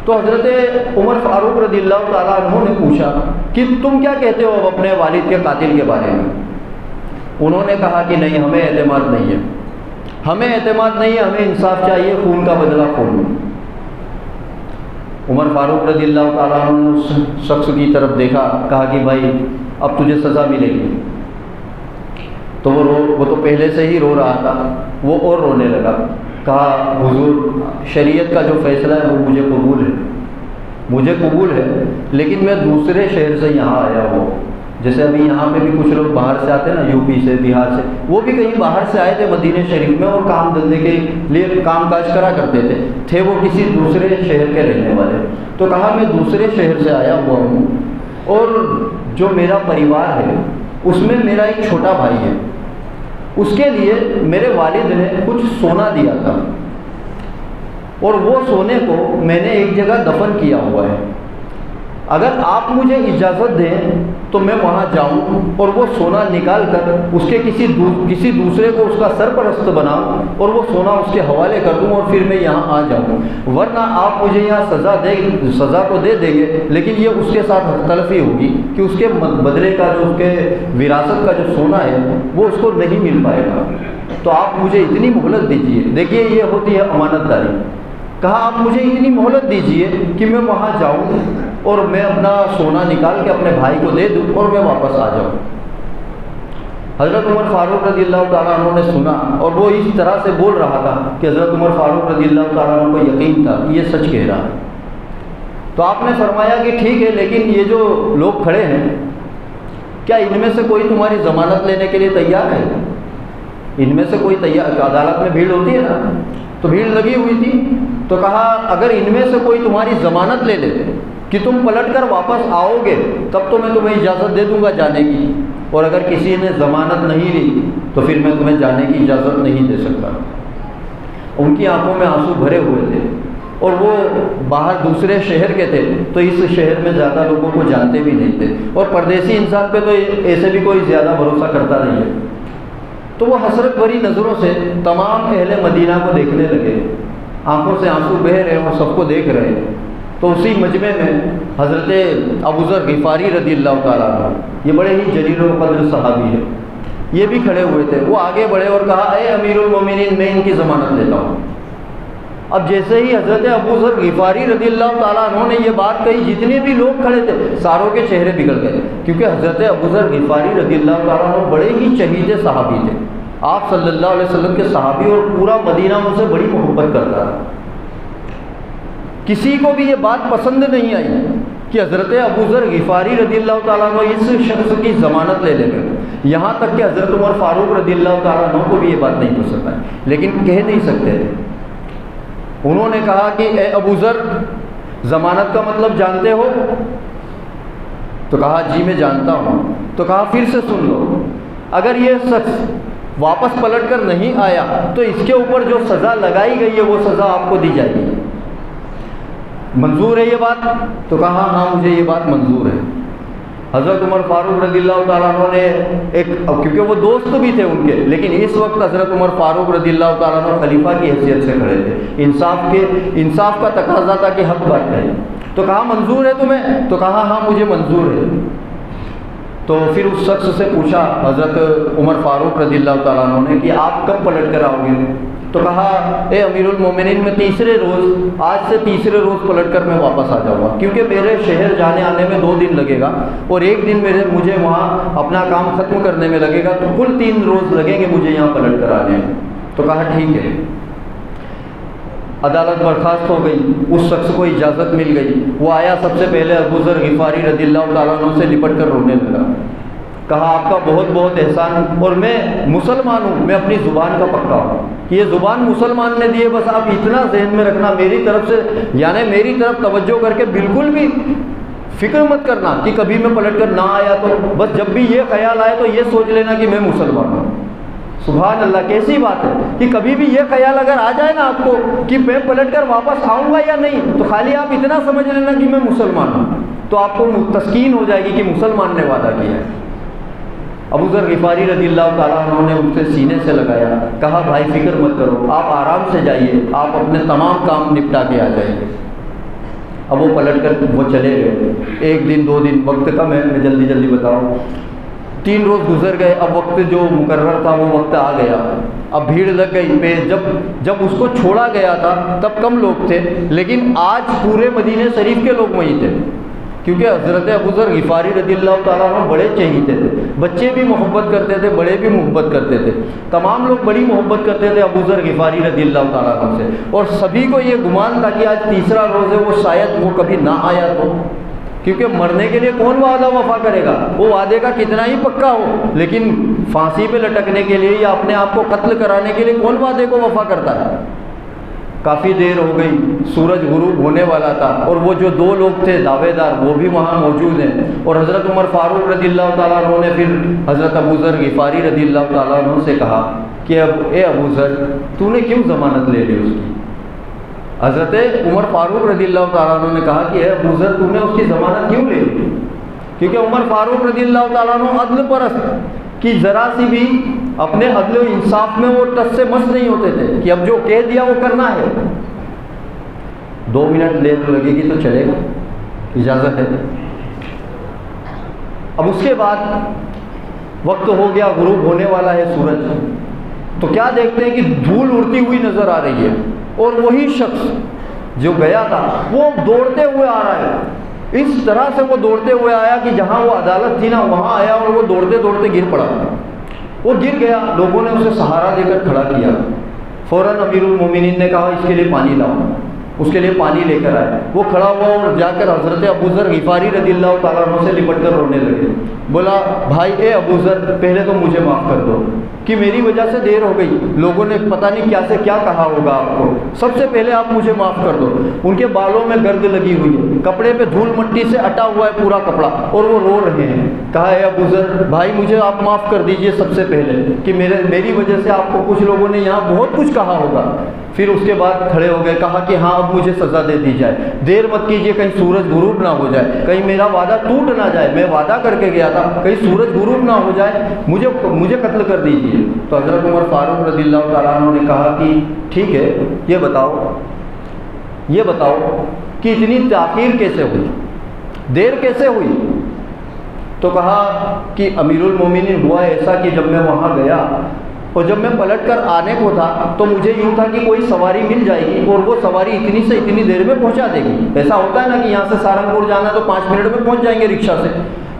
تو حضرت عمر فاروق رضی اللہ تعالیٰ عنہ نے پوچھا کہ تم کیا کہتے ہو اب اپنے والد کے قاتل کے بارے میں؟ انہوں نے کہا کہ نہیں، ہمیں اعتماد نہیں ہے، ہمیں اعتماد نہیں ہے، ہمیں انصاف چاہیے، خون کا بدلہ خون۔ عمر فاروق رضی اللہ تعالیٰ عنہ نے اس شخص کی طرف دیکھا، کہا کہ بھائی اب تجھے سزا ملے گی۔ تو وہ تو پہلے سے ہی رو رہا تھا، وہ اور رونے لگا، کہا حضور شریعت کا جو فیصلہ ہے وہ مجھے قبول ہے، لیکن میں دوسرے شہر سے یہاں آیا ہوں، جیسے ابھی یہاں پہ بھی کچھ لوگ باہر سے آتے ہیں نا، یو پی سے، بہار سے، وہ بھی کہیں باہر سے آئے تھے مدینہ شریف میں اور کام دھندے کے لیے کام کاج کرا کرتے تھے وہ کسی دوسرے شہر کے رہنے والے۔ تو کہا میں دوسرے شہر سے آیا ہوا ہوں اور جو میرا پریوار ہے اس میں میرا ایک چھوٹا بھائی ہے، اس کے لیے میرے والد نے کچھ سونا دیا تھا اور وہ سونے کو میں نے ایک جگہ دفن کیا ہوا ہے، اگر آپ مجھے اجازت دیں تو میں وہاں جاؤں اور وہ سونا نکال کر اس کے کسی دوسرے کو اس کا سرپرست بناؤں اور وہ سونا اس کے حوالے کر دوں اور پھر میں یہاں آ جاؤں، ورنہ آپ مجھے یہاں سزا تو دے دیں گے، لیکن یہ اس کے ساتھ حق تلفی ہوگی کہ اس کے بدلے کا جو اس کے وراثت کا جو سونا ہے وہ اس کو نہیں مل پائے گا۔ تو آپ مجھے اتنی مہلت دیجیے۔ دیکھیے یہ ہوتی ہے امانت داری۔ کہا آپ مجھے اتنی مہلت دیجیے کہ میں وہاں جاؤں اور میں اپنا سونا نکال کے اپنے بھائی کو دے دوں اور میں واپس آ جاؤں۔ حضرت عمر فاروق رضی اللہ تعالیٰ عنہ نے سنا اور وہ اس طرح سے بول رہا تھا کہ حضرت عمر فاروق رضی اللہ تعالیٰ عنہ کو یقین تھا کہ یہ سچ کہہ رہا ہے۔ تو آپ نے فرمایا کہ ٹھیک ہے، لیکن یہ جو لوگ کھڑے ہیں کیا ان میں سے کوئی تمہاری ضمانت لینے کے لیے تیار ہے؟ ان میں سے کوئی تیار؟ عدالت میں بھیڑ ہوتی ہے نا، تو بھیڑ لگی ہوئی تھی۔ تو کہا اگر ان میں سے کوئی تمہاری ضمانت لے لے کہ تم پلٹ کر واپس آؤ گے تب تو میں تمہیں اجازت دے دوں گا جانے کی، اور اگر کسی نے ضمانت نہیں لی تو پھر میں تمہیں جانے کی اجازت نہیں دے سکتا۔ ان کی آنکھوں میں آنسو بھرے ہوئے تھے اور وہ باہر دوسرے شہر کے تھے، تو اس شہر میں زیادہ لوگوں کو جانتے بھی نہیں تھے، اور پردیسی انسان پہ تو ایسے بھی کوئی زیادہ بھروسہ کرتا نہیں ہے۔ تو وہ حسرت بھری نظروں سے تمام اہل مدینہ کو دیکھنے لگے، آنکھوں سے آنسو بہہ رہے اور سب کو دیکھ رہے۔ تو اسی مجمع میں حضرت ابوذر غفاری رضی اللہ تعالیٰ عنہ، یہ بڑے ہی جلیل القدر صحابی ہے، یہ بھی کھڑے ہوئے تھے۔ وہ آگے بڑھے اور کہا اے امیر المومنین، میں ان کی ضمانت لیتا ہوں۔ اب جیسے ہی حضرت ابوذر غفاری رضی اللہ تعالیٰ عنہ نے یہ بات کہی، جتنے بھی لوگ کھڑے تھے ساروں کے چہرے بگڑ گئے، کیونکہ حضرت ابوذر غفاری رضی اللہ تعالیٰ عنہ بڑے ہی چہیتے صحابی تھے، آپ صلی اللہ علیہ وسلم کے صحابی، اور پورا مدینہ ان سے بڑی محبت کرتا ہے۔ کسی کو بھی یہ بات پسند نہیں آئی کہ حضرت ابوذر غفاری رضی اللہ تعالیٰ عنہ اس شخص کی ضمانت لے لے گئے، یہاں تک کہ حضرت عمر فاروق رضی اللہ تعالیٰ عنہ کو بھی یہ بات نہیں پسند آئی، لیکن کہہ نہیں سکتے تھے۔ انہوں نے کہا کہ اے ابوذر، ضمانت کا مطلب جانتے ہو؟ تو کہا جی میں جانتا ہوں۔ تو کہا پھر سے سن لو، اگر یہ شخص واپس پلٹ کر نہیں آیا تو اس کے اوپر جو سزا لگائی گئی ہے وہ سزا آپ کو دی جائے گی، منظور ہے یہ بات؟ تو کہا ہاں مجھے یہ بات منظور ہے۔ حضرت عمر فاروق رضی اللہ تعالیٰ عنہ نے کیونکہ وہ دوست بھی تھے ان کے، لیکن اس وقت حضرت عمر فاروق رضی اللہ تعالیٰ عنہ خلیفہ کی حیثیت سے کھڑے تھے، انصاف کا تقاضا تھا کہ حق بات کہیں۔ تو کہا منظور ہے تمہیں؟ تو کہا ہاں مجھے منظور ہے۔ تو پھر اس شخص سے پوچھا حضرت عمر فاروق رضی اللہ تعالیٰ عنہ نے کہ آپ کب پلٹ کر آؤ گے؟ تو کہا اے امیر المومنین، میں تیسرے روز، آج سے تیسرے روز پلٹ کر میں واپس آ جاؤں گا، کیونکہ میرے شہر جانے آنے میں 2 دن لگے گا اور 1 دن مجھے وہاں اپنا کام ختم کرنے میں لگے گا، تو کل 3 روز لگیں گے مجھے یہاں پلٹ کر آنے میں۔ تو کہا ٹھیک ہے۔ عدالت برخاست ہو گئی، اس شخص کو اجازت مل گئی، وہ آیا، سب سے پہلے ابوذر غفاری رضی اللہ تعالیٰ عنہ سے لپٹ کر رونے لگا، کہا آپ کا بہت بہت احسان، اور میں مسلمان ہوں، میں اپنی زبان کا پکا ہوں، یہ زبان مسلمان نے دی ہے، بس آپ اتنا ذہن میں رکھنا میری طرف سے، یعنی میری طرف توجہ کر کے بالکل بھی فکر مت کرنا کہ کبھی میں پلٹ کر نہ آیا تو، بس جب بھی یہ خیال آئے تو یہ سوچ لینا کہ میں مسلمان ہوں۔ سبحان اللہ، کیسی بات ہے کہ کبھی بھی یہ خیال اگر آ جائے نا آپ کو کہ میں پلٹ کر واپس آؤں گا یا نہیں، تو خالی آپ اتنا سمجھ لینا کہ میں مسلمان ہوں، تو آپ کو تسکین ہو جائے گی کہ مسلمان نے وعدہ کیا ہے۔ ابوذر غفاری رضی اللہ تعالیٰ عنہ نے ان سے سینے سے لگایا، کہا بھائی فکر مت کرو، آپ آرام سے جائیے، آپ اپنے تمام کام نپٹا کے آ جائیں گے۔ اب وہ پلٹ کر وہ چلے گئے، 1 دن 2 دن، وقت کم ہے، میں جلدی جلدی بتاؤں، 3 روز گزر گئے، اب وقت جو مقرر تھا وہ وقت آ گیا، اب بھیڑ لگ گئی پہ، جب اس کو چھوڑا گیا تھا تب کم لوگ تھے، لیکن آج پورے مدینہ شریف کے لوگ وہیں تھے، کیونکہ حضرت ابوذر غفاری رضی اللہ تعالیٰ عنہ بڑے چہیتے تھے، بچے بھی محبت کرتے تھے، بڑے بھی محبت کرتے تھے، تمام لوگ بڑی محبت کرتے تھے ابوذر غفاری رضی اللہ تعالیٰ عنہ سے، اور سبھی کو یہ گمان تھا کہ آج تیسرا روز ہے، وہ شاید وہ کبھی نہ آیا تو، کیونکہ مرنے کے لیے کون وعدہ وفا کرے گا، وہ وعدے کا کتنا ہی پکا ہو، لیکن پھانسی پہ لٹکنے کے لیے یا اپنے آپ کو قتل کرانے کے لیے کون وعدے کو وفا کرتا ہے۔ کافی دیر ہو گئی، سورج غروب ہونے والا تھا، اور وہ جو 2 لوگ تھے دعوے دار وہ بھی وہاں موجود ہیں، اور حضرت عمر فاروق رضی اللہ تعالیٰ عنہ نے پھر حضرت ابوذر غفاری رضی اللہ تعالیٰ عنہ سے کہا کہ اے ابوذر، تو نے کیوں ضمانت لے لی اس کی؟ حضرت عمر فاروق رضی اللہ تعالیٰ عنہ نے کہا کہ اے ابو ذر تم نے اس کی ضمانت کیوں لے لی؟ کیونکہ عمر فاروق رضی اللہ تعالیٰ عنہ عدل پرست کی ذرا سی بھی اپنے عدل و انصاف میں وہ ٹس سے مس نہیں ہوتے تھے کہ اب جو کہہ دیا وہ کرنا ہے. 2 منٹ دیر لگے گی تو چلے گا، اجازت ہے. اب اس کے بعد وقت ہو گیا، غروب ہونے والا ہے سورج، تو کیا دیکھتے ہیں کہ دھول اڑتی ہوئی نظر آ رہی ہے اور وہی شخص جو گیا تھا وہ دوڑتے ہوئے آ رہا ہے. اس طرح سے وہ دوڑتے ہوئے آیا کہ جہاں وہ عدالت تھی نا وہاں آیا اور وہ دوڑتے دوڑتے گر پڑا. وہ گر گیا، لوگوں نے اسے سہارا دے کر کھڑا کیا. فوراً امیر المومنین نے کہا اس کے لیے پانی لاؤ. اس کے لیے پانی لے کر آئے. وہ کھڑا ہوا اور جا کر حضرت ابو ذر غفاری رضی اللہ تعالیٰ عنہ سے لپٹ کر رونے لگے. بولا بھائی اے ابو ذر پہلے تو مجھے معاف کر دو کہ میری وجہ سے دیر ہو گئی، لوگوں نے پتہ نہیں کیا سے کیا کہا ہوگا آپ کو، سب سے پہلے آپ مجھے معاف کر دو. ان کے بالوں میں گرد لگی ہوئی ہے، کپڑے پہ دھول مٹی سے اٹا ہوا ہے پورا کپڑا اور وہ رو رہے ہیں. کہا اے ابو ذر بھائی مجھے آپ معاف کر دیجئے سب سے پہلے کہ میری وجہ سے آپ کو کچھ لوگوں نے یہاں بہت کچھ کہا ہوگا. پھر اس کے بعد کھڑے ہو گئے، کہا کہ ہاں اب مجھے سزا دے دی جائے، دیر مت کیجیے کہیں سورج غروب نہ ہو جائے، کہیں میرا وعدہ ٹوٹ نہ جائے، میں وعدہ کر کے گیا تھا، کہیں سورج غروب نہ ہو جائے، مجھے قتل کر دیجیے. تو حضرت عمر فاروق رضی اللہ تعالیٰ عنہ نے کہا کہ ٹھیک ہے، یہ بتاؤ کہ اتنی تاخیر کیسے ہوئی، دیر کیسے ہوئی؟ تو کہا کہ امیر المومنین ہوا ایسا کہ جب میں وہاں گیا اور جب میں پلٹ کر آنے کو تھا تو مجھے یوں تھا کہ کوئی سواری مل جائے گی اور وہ سواری اتنی سے اتنی دیر میں پہنچا دے گی. ایسا ہوتا ہے نا کہ یہاں سے سہارنپور جانا تو 5 منٹ میں پہنچ جائیں گے رکشہ سے،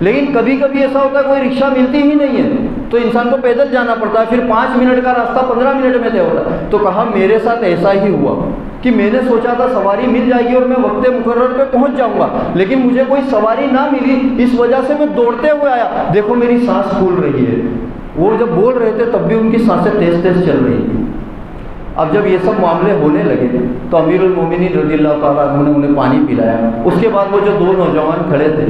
لیکن کبھی کبھی ایسا ہوتا ہے کوئی رکشہ ملتی ہی نہیں ہے تو انسان کو پیدل جانا پڑتا ہے، پھر 5 منٹ کا راستہ 15 منٹ میں طے ہوتا ہے. تو کہا میرے ساتھ ایسا ہی ہوا کہ میں نے سوچا تھا سواری مل جائے گی اور میں وقت مقرر پہ پہنچ جاؤں گا، لیکن مجھے کوئی سواری نہ ملی، اس وجہ سے میں دوڑتے ہوئے آیا. دیکھو میری سانس پھول رہی ہے. وہ جب بول رہے تھے تب بھی ان کی سانسیں تیز تیز چل رہی تھی. اب جب یہ سب معاملے ہونے لگے تو امیر المومنین رضی اللہ تعالیٰ عنہ نے انہیں پانی پلایا. اس کے بعد وہ جو 2 نوجوان کھڑے تھے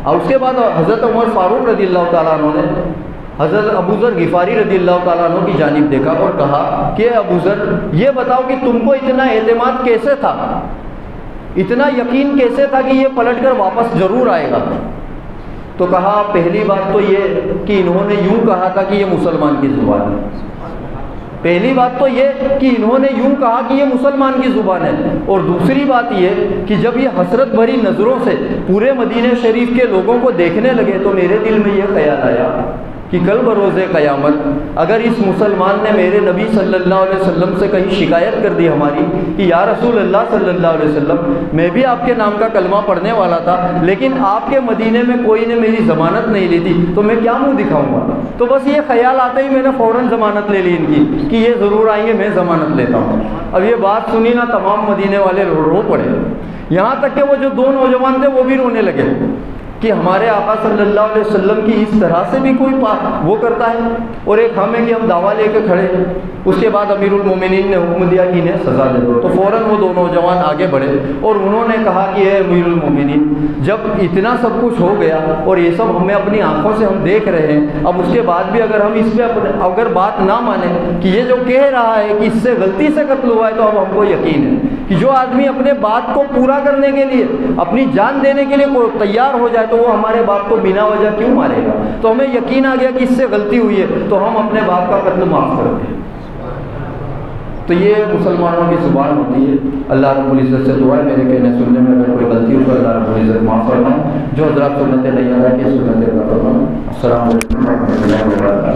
اور اس کے بعد حضرت عمر فاروق رضی اللہ تعالیٰ عنہ نے حضرت ابو ذر غفاری رضی اللہ تعالیٰ عنہ کی جانب دیکھا اور کہا کہ ابو ذر یہ بتاؤ کہ تم کو اتنا اعتماد کیسے تھا، اتنا یقین کیسے تھا کہ یہ پلٹ کر واپس ضرور آئے گا؟ تو کہا پہلی بات تو یہ کہ انہوں نے یوں کہا تھا کہ یہ مسلمان کی زبان ہے. پہلی بات تو یہ کہ انہوں نے یوں کہا کہ یہ مسلمان کی زبان ہے، اور دوسری بات یہ کہ جب یہ حسرت بھری نظروں سے پورے مدینہ شریف کے لوگوں کو دیکھنے لگے تو میرے دل میں یہ خیال آیا کہ کل بروز قیامت اگر اس مسلمان نے میرے نبی صلی اللہ علیہ وسلم سے کہیں شکایت کر دی ہماری کہ یا رسول اللہ صلی اللہ علیہ وسلم میں بھی آپ کے نام کا کلمہ پڑھنے والا تھا لیکن آپ کے مدینے میں کوئی نے میری ضمانت نہیں لی تھی تو میں کیا منہ دکھاؤں گا؟ تو بس یہ خیال آتے ہی میں نے فوراً ضمانت لے لی ان کی کہ یہ ضرور آئیں گے، میں ضمانت لیتا ہوں. اب یہ بات سنی نا تمام مدینے والے رو پڑے، یہاں تک کہ وہ جو 2 نوجوان تھے وہ بھی رونے لگے کہ ہمارے آقا صلی اللہ علیہ وسلم کی اس طرح سے بھی کوئی وہ کرتا ہے، اور ایک ہم ہے کہ ہم دعویٰ لے کے کھڑے. اس کے بعد امیر المومنین نے حکم دیا کہ انہیں سزا دے دو. تو فوراً وہ 2 نوجوان آگے بڑھے اور انہوں نے کہا کہ اے امیر المومنین جب اتنا سب کچھ ہو گیا اور یہ سب ہمیں اپنی آنکھوں سے ہم دیکھ رہے ہیں، اب اس کے بعد بھی اگر ہم اس پہ اگر بات نہ مانیں کہ یہ جو کہہ رہا ہے کہ اس سے غلطی سے قتل ہوا ہے، تو اب ہم کو یقین ہے کہ جو آدمی اپنے بات کو پورا کرنے کے لیے اپنی جان دینے کے لیے تیار ہو جائے تو وہ ہمارے باپ کو بنا وجہ کیوں مارے گا؟ تو ہمیں یقین آ گیا کہ اس سے غلطی ہوئی ہے تو ہم اپنے باپ کا قتل معاف کرتے ہیں. تو یہ مسلمانوں کی زبان ہوتی ہے. اللہ رب العزت سے دعا ہے میرے کہنے سننے میں اگر کوئی غلطی ہو تو اللہ رب العزت معاف فرمائے. جو حضرات سنتیں نہیں آ رہا کہ سنتیں فرمائیں. السلام علیکم و رحمۃ اللہ وبرکاتہ.